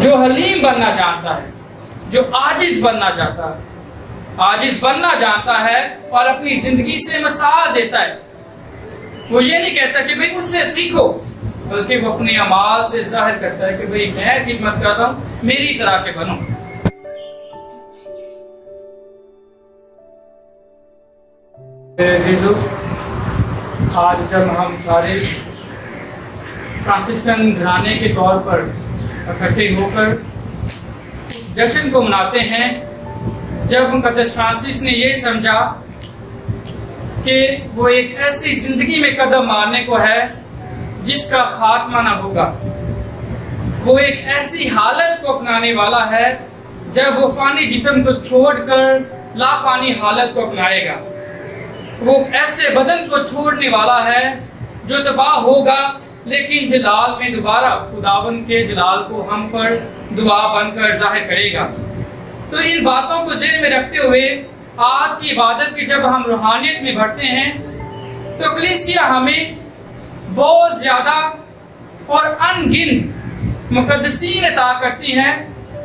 جو حلیم بننا جانتا ہے، جو عاجز بننا جانتا ہے اور اپنی زندگی سے مثال دیتا ہے۔ وہ یہ نہیں کہتا کہ بھئی اس سے سیکھو، بلکہ وہ اپنے اعمال سے ظاہر کرتا ہے کہ بھئی میں خدمت کرتا ہوں، میری طرح کے بنو۔ عزیزو، آج جب ہم سارے فرانسسکن گھرانے کے طور پر اکٹھے ہو کر اس جشن کو مناتے ہیں جب مقدس فرانسس نے یہ سمجھا کہ وہ ایک ایسی زندگی میں قدم مارنے کو ہے جس کا خاتمہ نہ ہوگا، وہ ایک ایسی حالت کو اپنانے والا ہے جب وہ فانی جسم کو چھوڑ کر لا فانی حالت کو اپنائے گا، وہ ایسے بدن کو چھوڑنے والا ہے جو تباہ ہوگا لیکن جلال میں دوبارہ خداوند کے جلال کو ہم پر دعا بن کر ظاہر کرے گا۔ تو ان باتوں کو ذہن میں رکھتے ہوئے آج کی عبادت کی جب ہم روحانیت میں بڑھتے ہیں تو کلیسیا ہمیں بہت زیادہ اور ان گنت مقدسین عطا کرتی ہے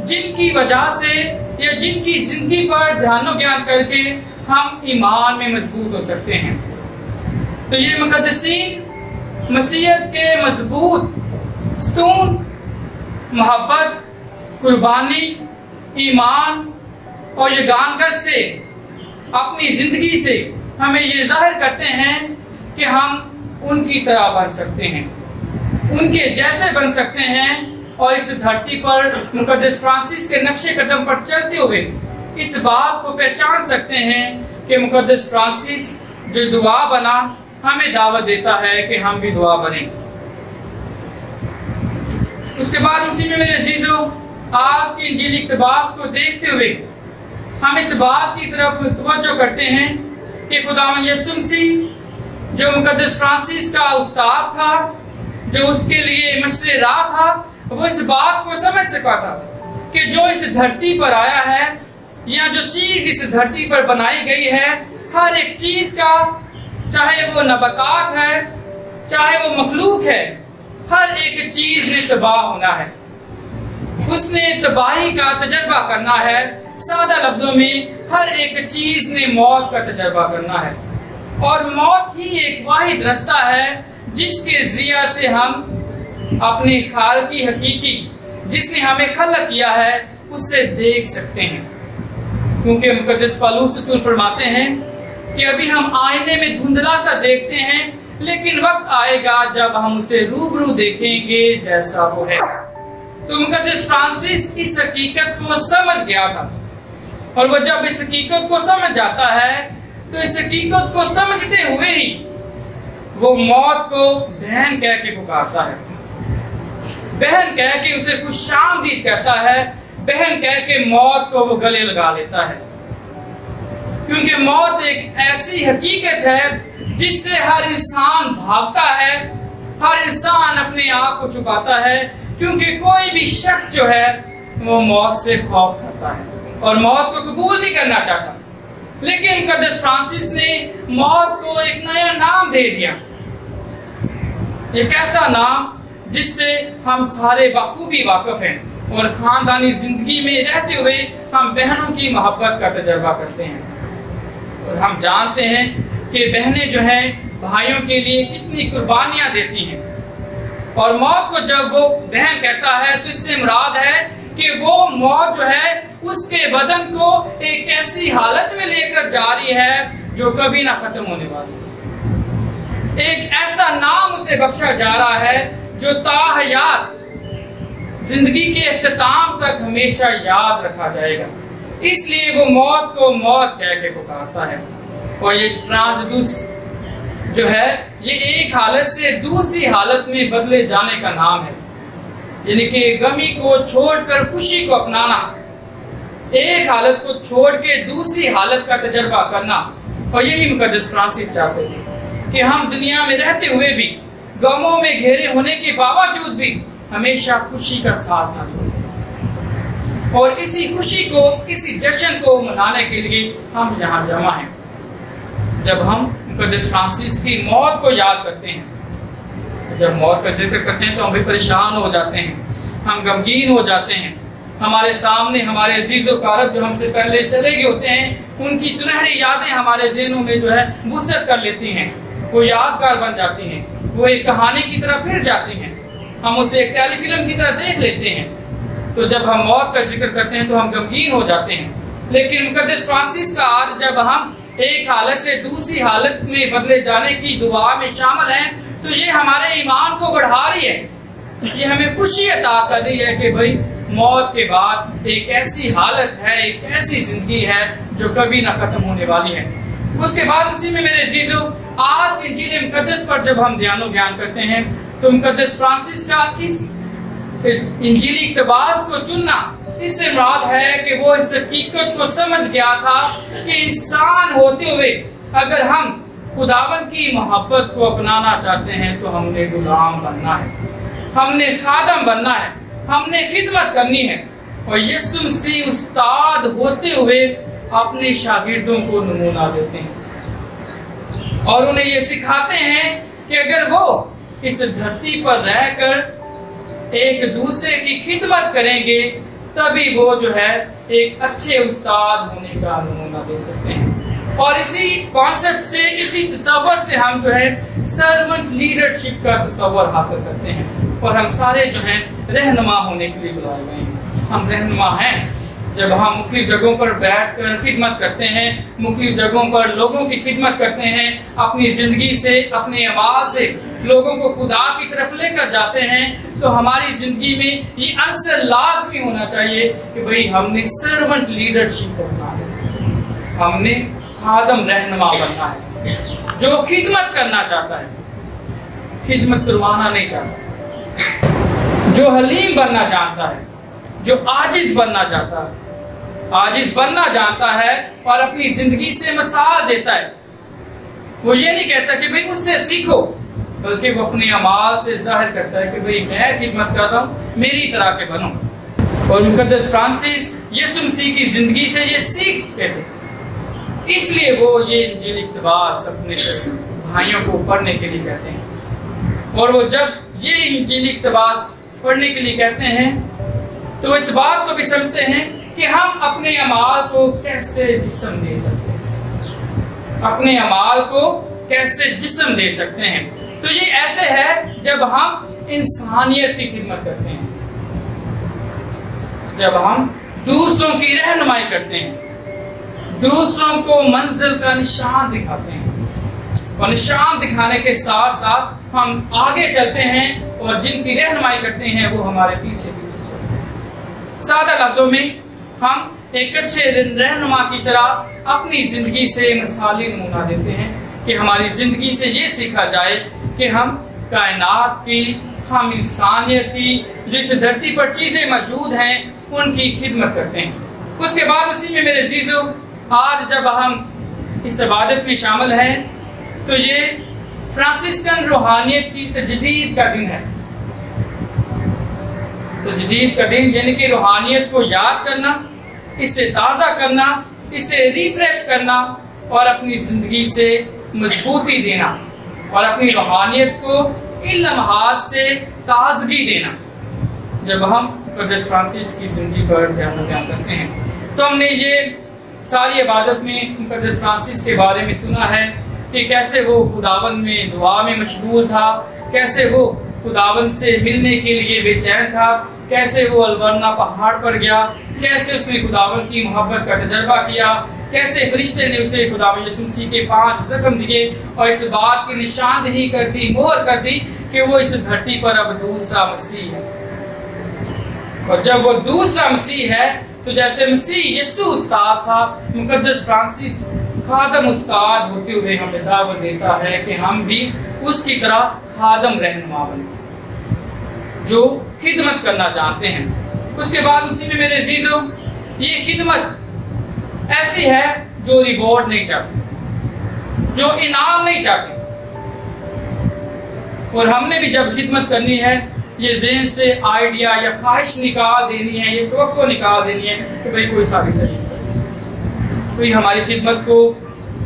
جن کی وجہ سے یا جن کی زندگی پر دھیان و گیان کر کے ہم ایمان میں مضبوط ہو سکتے ہیں۔ تو یہ مقدسین مسیحیت کے مضبوط ستون محبت، قربانی، ایمان اور یگانگت سے اپنی زندگی سے ہمیں یہ ظاہر کرتے ہیں کہ ہم ان کی طرح بن سکتے ہیں، ان کے جیسے بن سکتے ہیں، اور اس دھرتی پر مقدس فرانسس کے نقش قدم پر چلتے ہوئے اس بات کو پہچان سکتے ہیں کہ مقدس فرانسس جو دعا بنا ہمیں دعوت دیتا ہے کہ ہم بھی دعا بنیں۔ اس کے بعد اسی میں میرے عزیزو، آج کی انجیلی اقتباس کو دیکھتے ہوئے ہم اس بات کی طرف توجہ کرتے ہیں کہ خداوند یسوع مسیح جو مقدس فرانسس کا استاد تھا، جو اس کے لیے مشرِ راہ تھا، وہ اس بات کو سمجھ سکا تھا کہ جو اس دھرتی پر آیا ہے یا جو چیز اس دھرتی پر بنائی گئی ہے، ہر ایک چیز کا، چاہے وہ نباتات ہے، چاہے وہ مخلوق ہے، ہر ایک چیز نے تباہ ہونا ہے، اس نے تباہی کا تجربہ کرنا ہے۔ سادہ لفظوں میں ہر ایک چیز نے موت کا تجربہ کرنا ہے، اور موت ہی ایک واحد رستہ ہے جس کے ذریعہ سے ہم اپنے خالقی حقیقی جس نے ہمیں خلق کیا ہے اس سے دیکھ سکتے ہیں، کیونکہ مقدس پالوس رسول فرماتے ہیں کہ ابھی ہم آئینے میں دھندلا سا دیکھتے ہیں، لیکن وقت آئے گا جب ہم اسے روبرو دیکھیں گے جیسا وہ ہے۔ تو مقدس فرانسس اس حقیقت کو سمجھ گیا تھا، اور وہ جب اس حقیقت کو سمجھ جاتا ہے تو اس حقیقت کو سمجھتے ہوئے ہی وہ موت کو بہن کہہ کے پکارتا ہے، بہن کہہ کے اسے خوش آمدید کہتا ہے، بہن کہہ کے موت کو وہ گلے لگا لیتا ہے، کیونکہ موت ایک ایسی حقیقت ہے جس سے ہر انسان بھاگتا ہے، ہر انسان اپنے آپ کو چھپاتا ہے، کیونکہ کوئی بھی شخص جو ہے وہ موت سے خوف کرتا ہے اور موت کو قبول نہیں کرنا چاہتا۔ لیکن مقدس فرانسس نے موت کو ایک نیا نام دے دیا، ایک ایسا نام جس سے ہم سارے بخوبی واقف ہیں، اور خاندانی زندگی میں رہتے ہوئے ہم بہنوں کی محبت کا تجربہ کرتے ہیں، اور ہم جانتے ہیں کہ بہنیں جو ہیں بھائیوں کے لیے کتنی قربانیاں دیتی ہیں، اور موت کو جب وہ بہن کہتا ہے تو اس سے مراد ہے کہ وہ موت جو ہے اس کے بدن کو ایک ایسی حالت میں لے کر جا رہی ہے جو کبھی نہ ختم ہونے والی، ایک ایسا نام اسے بخشا جا رہا ہے جو تا حیات زندگی کے اختتام تک ہمیشہ یاد رکھا جائے گا۔ اس لیے وہ موت کو موت کہہ کے پکارتا ہے، اور یہ ٹرانسڈوس جو ہے یہ ایک حالت سے دوسری حالت میں بدلے جانے کا نام ہے، یعنی کہ غمی کو چھوڑ کر خوشی کو اپنانا، ایک حالت کو چھوڑ کے دوسری حالت کا تجربہ کرنا۔ اور یہی مقدس فرانسس چاہتے تھے کہ ہم دنیا میں رہتے ہوئے بھی، غموں میں گھیرے ہونے کے باوجود بھی ہمیشہ خوشی کا ساتھ نہ چھوڑیں، اور اسی خوشی کو، اسی جشن کو منانے کے لیے ہم یہاں جمع ہیں۔ جب ہم مقدس فرانسس کی موت کو یاد کرتے ہیں، جب موت کا ذکر کرتے ہیں تو ہم بھی پریشان ہو جاتے ہیں، हम गमगीन हो जाते हैं। हमारे सामने हमारे अजीज व कारब जो हमसे पहले चले गए होते हैं, उनकी सुनहरी यादें हमारे ज़हनों में जो है वुसअत कर लेती हैं, वो यादगार बन जाती हैं, वो एक कहानी की तरह फिर जाती हैं, हम उसे एक टेलीफिल्म की तरह देख लेते हैं। तो जब हम मौत का जिक्र करते हैं तो हम गमगीन हो जाते हैं। लेकिन मुक़द्दस फ्रांसिस का आज जब हम एक हालत से दूसरी हालत में बदले जाने की दुआ में शामिल हैं, तो ये हमारे ईमान को बढ़ा रही है, ये हमें खुशी अता कर रही है कि भाई मौत के बाद एक ऐसी हालत है, एक ऐसी जिंदगी है जो कभी ना खत्म होने वाली है। उसके बाद उसी में मेरे अजीजों, आज इंजील मुक़द्दस पर जब हम ध्यान ज्ञान करते हैं तो मुक़द्दस फ्रांसिस का इस इंजीली इक़्तिबास को चुनना, इससे मुराद है कि वो इस हकीकत को समझ गया था कि इंसान होते हुए अगर हम खुदावन की मोहब्बत को अपनाना चाहते हैं तो हमने गुलाम बनना है, हमने खादम बनना है, हमने खिदमत करनी है। और यीशु मसीह उस्ताद होते हुए अपने शागिर्दों को नमूना देते हैं और उन्हें ये सिखाते हैं कि अगर वो इस धरती पर रहकर एक दूसरे की खिदमत करेंगे तभी वो जो है एक अच्छे उस्ताद होने का नमूना दे सकते हैं। और इसी कॉन्सेप्ट से, इसी तसव्वुर से हम जो है सर्वेंट लीडरशिप का तसव्वुर हासिल करते हैं और हम सारे जो हैं रहनुमा होने के लिए बुलाए गए हैं। हम रहनुमा हैं जब हम मुख्तलिफ जगहों पर बैठकर खिदमत करते हैं, मुख्तलिफ जगहों पर लोगों की खिदमत करते हैं, अपनी ज़िंदगी से, अपने अमाल से लोगों को खुदा की तरफ लेकर जाते हैं, तो हमारी ज़िंदगी में ये अंसर लाजमी होना चाहिए कि भाई हमने सर्वेंट लीडरशिप करना है, हमने खादम रहनुमा बनना है जो खिदमत करना चाहता है, खिदमत करवाना नहीं चाहता, जो हलीम बनना जानता है, जो आजिज बनना चाहता है, आजिज बनना जानता है और अपनी जिंदगी से मिसाल देता है। वो ये नहीं कहता कि भाई उससे सीखो, बल्कि वो अपने अमाल से जाहिर करता है कि भाई मैं खिदमत कर रहा हूँ, मेरी तरह के बनो। और मुक़द्दस फ्रांसिस यीशु मसीह की जिंदगी से ये सीख सकते थे, इसलिए वो ये इंजील इक़्तिबास अपने भाइयों को पढ़ने के लिए कहते हैं। और वो जब ये इंजील इक़्तिबास पढ़ने के लिए कहते हैं तो इस बात को भी समझते हैं कि हम अपने अमाल को कैसे जिस्म दे सकते हैं, अपने अमाल को कैसे जिस्म दे सकते हैं। तो ये ऐसे है जब हम इंसानियत की खिदमत करते हैं, जब हम दूसरों की रहनुमाई करते हैं, दूसरों को मंजिल का निशान दिखाते हैं और निशान दिखाने के साथ साथ हम आगे चलते हैं और जिनकी रहनुमाई करते हैं वो हमारे पीछे पीछे चलते हैं। सादा लफ्जों में हम एक अच्छे रहनुमा की तरह अपनी जिंदगी से मिसाली नमूना देते हैं कि हमारी जिंदगी से ये सीखा जाए कि हम कायनात की, हम इंसानियत की, जो इस धरती पर चीजें मौजूद हैं उनकी खिदमत करते हैं। उसके बाद उसी में मेरे अजीजों, आज जब हम इस इबादत में शामिल हैं तो ये फ्रांसिस्कन रूहानियत की तजदीद का दिन है। तजदीद का दिन यानी कि रूहानियत को याद करना, इसे ताज़ा करना, इसे रिफ्रेश करना और अपनी ज़िंदगी से मजबूती देना और अपनी रूहानियत को इन लम्हात से ताजगी देना। जब हम मुक़द्दस फ्रांसिस की ज़िंदगी पर ध्यान करते हैं तो हमने ये सारी इबादत में मुक़द्दस फ्रांसिस के बारे में सुना है कि कैसे वो खुदावन में दुआ में मशगूल था, कैसे वो खुदावन से मिलने के लिए बेचैन था, कैसे वो अलबरना पहाड़ पर गया, कैसे उसने खुदावन की मोहब्बत का तजर्बा किया, कैसे फरिश्ते ने उसे खुदावन यीशु मसीह के 5 ज़ख्म दिए और इस बात की निशानदेही कर दी, मोहर कर दी कि वो इस धरती पर अब दूसरा मसीह है। और जब वो दूसरा मसीह है तो जैसे मसीह यीशु उस्ताद था, मुक़द्दस फ्रांसिस खादम उस्ताद होते हुए हमें दावत देता है कि हम भी उसकी तरह खादम रहनुमा बने जो खिदमत करना जानते हैं। उसके बाद उसी में मेरे अजीजों, ये खिदमत ऐसी है जो रिवॉर्ड नहीं चाहती, जो इनाम नहीं चाहती। और हमने भी जब खिदमत करनी है ये ज़हन से आइडिया या ख्वाहिश निकाल देनी है, ये तवक्को निकाल देनी है कि भाई कोई साबित नहीं करे, कोई हमारी खिदमत को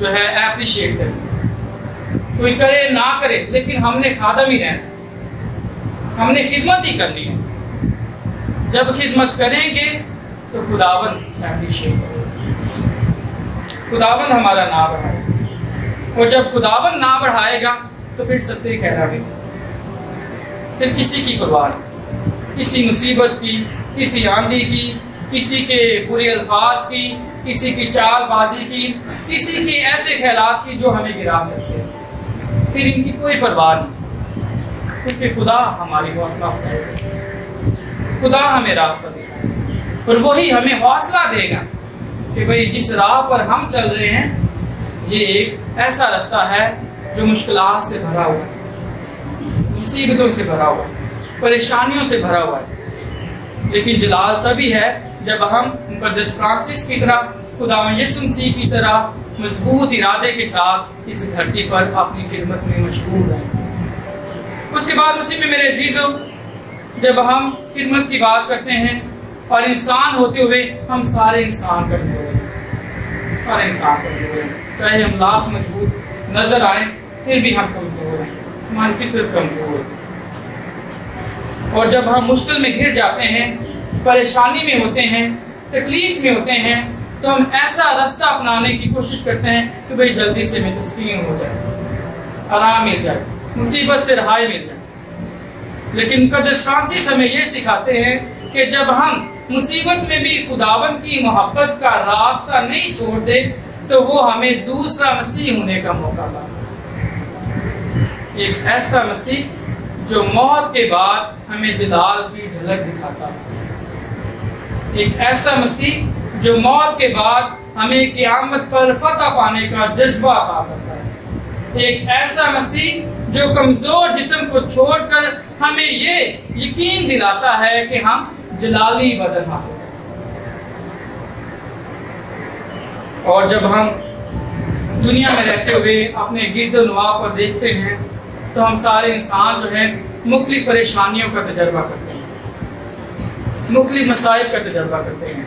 जो है एप्रिशिएट करे, कोई करे ना करे, लेकिन हमने खादम ही रहना, हमने खिदमत ही करनी है। जब खिदमत करेंगे तो खुदावंद appreciate करेगा, खुदावंद हमारा ना बढ़ाएगा। और जब खुदावंद ना बढ़ाएगा तो फिर सत्य कहना भी, फिर किसी की परवाह नहीं, किसी मुसीबत की, किसी आंधी की, किसी के बुरे अल्फाज की, किसी की चालबाजी की, किसी के ऐसे ख्यालात की जो हमें गिरा सकते हैं, फिर इनकी कोई परवाह नहीं, क्योंकि खुदा हमारी हौसला देगा, खुदा हमें रास्ता देगा और वही हमें हौसला देगा कि भाई जिस राह पर हम चल रहे हैं ये एक ऐसा रास्ता है जो मुश्किलात से भरा हुआ है, मुसीबतों से भरा हुआ है, परेशानियों से भरा हुआ है, लेकिन जलाल तभी है जब हम मुकद्दस फ्रांसिस की तरह, खुदावंद यीशु मसीह की तरह मजबूत इरादे के साथ इस धरती पर अपनी खिदमत में मशगूल रहें। उसके बाद मसीह में मेरे अजीजों, जब हम खिदमत की बात करते हैं और इंसान होते हुए हम सारे इंसान कमजोर हैं, सारे इंसान कमजोर हैं, चाहे हम लाख मजबूत नजर आए फिर भी हम कमजोर हैं, हमारी फिक्र कमजोर है। और जब हम मुश्किल में घिर जाते हैं, परेशानी में होते हैं, तकलीफ में होते हैं, तो हम ऐसा रास्ता अपनाने की कोशिश करते हैं कि भाई जल्दी से मैं तस्लीम हो जाए, आराम मिल जाए, मुसीबत से रहाई मिल जाए। लेकिन मुकद्दस फ्रांसिस हमें ये सिखाते हैं कि जब हम मुसीबत में भी खुदावंद की मोहब्बत का रास्ता नहीं छोड़ते तो वो हमें दूसरा मसीह होने का मौका देता है, एक ऐसा मसीह जो मौत के बाद हमें जलाल की झलक दिखाता है, एक ऐसा मसीह जो मौत के बाद हमें क़यामत पर फतह पाने का जज्बा अता करता है, एक ऐसा मसीह जो कमजोर जिस्म को छोड़कर हमें ये यकीन दिलाता है कि हम जलाली बदन हासिल कर सकते हैं। और जब हम दुनिया में रहते हुए अपने गिरदोनवा पर देखते हैं तो हम सारे इंसान जो है मुख्तलिफ परेशानियों का तजर्बा करते हैं, मुख्तलिफ मसाइब का तजर्बा करते हैं।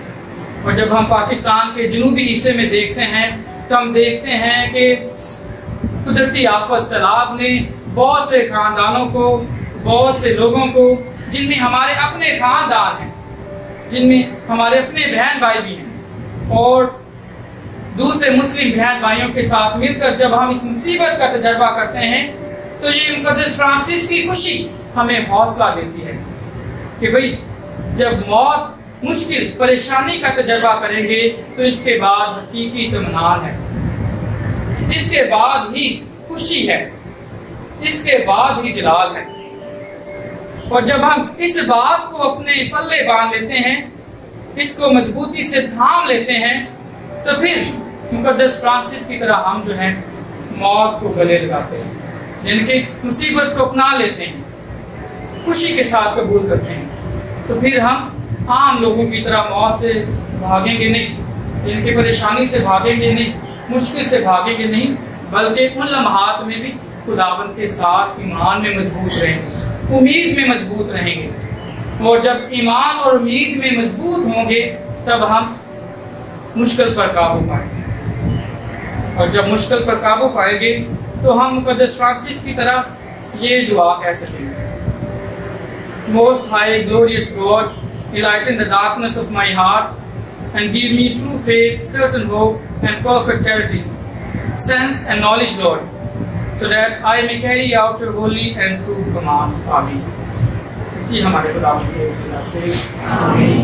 और जब हम पाकिस्तान के जनूबी हिस्से में देखते हैं तो हम देखते हैं कि कुदरती आफत सैलाब ने बहुत से खानदानों को, बहुत से लोगों को, जिनमें हमारे अपने खानदान हैं, जिनमें हमारे अपने बहन भाई भी हैं और दूसरे मुस्लिम बहन भाइयों के साथ मिलकर जब हम इस मुसीबत का तजर्बा करते हैं तो ये मुकद्दस फ्रांसिस की खुशी हमें हौसला देती है कि भाई जब मौत, मुश्किल, परेशानी का तजर्बा करेंगे तो इसके बाद हकीकी इत्मीनान है, इसके बाद ही खुशी है, इसके बाद ही जलाल है। और जब हम इस बात को अपने पल्ले बांध लेते हैं, इसको मजबूती से थाम लेते हैं, तो फिर मुकद्दस फ्रांसिस की तरह हम जो है मौत को गले लगाते हैं, यानी कि मुसीबत को अपना लेते हैं, खुशी के साथ कबूल करते हैं। तो फिर हम आम लोगों की तरह मौत से भागेंगे नहीं, यानी कि परेशानी से भागेंगे नहीं, मुश्किल से भागेंगे नहीं, बल्कि उन लम्हात में भी खुदावंद के साथ ईमान में मजबूत रहेंगे, उम्मीद में मजबूत रहेंगे। और जब ईमान और उम्मीद में मजबूत होंगे तब हम मुश्किल पर काबू पाएंगे। और जब मुश्किल पर काबू पाएंगे तो हम मुकद्दस फ्रांसिस की तरह ये दुआ कह सकेंगे, Most High, glorious God, enlighten the darkness of my heart and give me true faith, certain hope, and perfect charity, sense and knowledge, Lord, so that I may carry out your holy and true command. Amen. जी हमारे खुदा से आमीन।